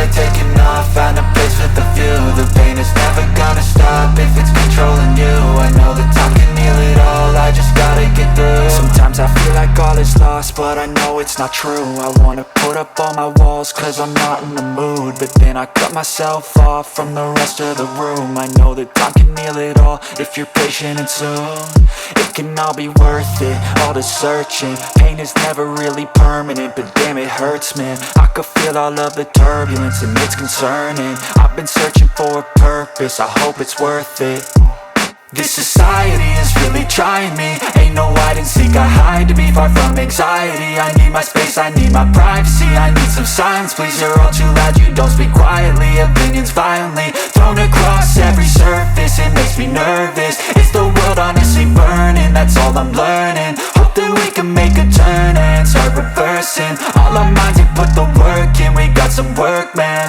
like taking off, find a place with a view. The pain is never gonna stop if it's controlling you. I know that time can heal it all, I just gotta get through. Sometimes I feel like all is lost, but I know it's not true. I wanna put up all my walls cause I'm not in the mood, but then I cut myself off from the rest of the room. I know that time can heal it all if you're patient and soon. It can all be worth it, all the searching. Pain is never really permanent, but damn it hurts, man. I could feel all of the turbulence and it's concerning. I've been searching for a purpose, I hope it's worth it. This society is really trying me. Ain't no hide and seek, I hide to be far from anxiety. I need my space, I need my privacy, I need some silence, please. You're all too loud, you don't speak quietly. Opinions violently thrown across every surface, it makes me nervous. Is the world honestly burning? That's all I'm learning. Hope that we can make a turn and start reversing. All our minds, we put the work in, we got some work, man.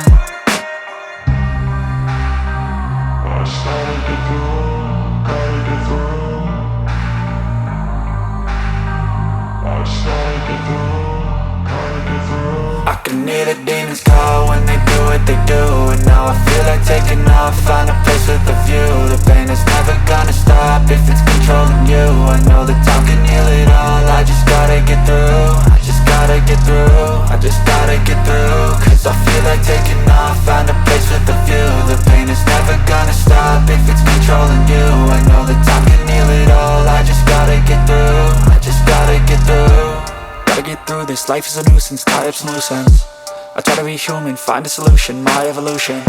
I can hear the demons call when they do what they do, and now I feel like taking off, find a place with a view. The pain is never gonna stop if it's controlling you. I know that time can heal it all, I just gotta get through. I just gotta get through, I just gotta get through. Cause I feel like taking off, find a place with a view. The pain is never gonna stop if it's controlling you. I know that time can heal it all, I just gotta get through. I just gotta get through. Gotta get through this, life is a nuisance, tie up some loose ends. I try to be human, find a solution, my evolution.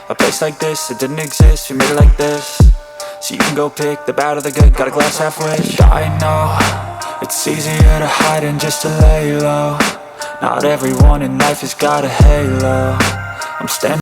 A place like this, it didn't exist, we made it like this. So you can go pick the bad or the good, got a glass halfway. I know, it's easier to hide than just to lay low. Not everyone in life has got a halo. I'm standing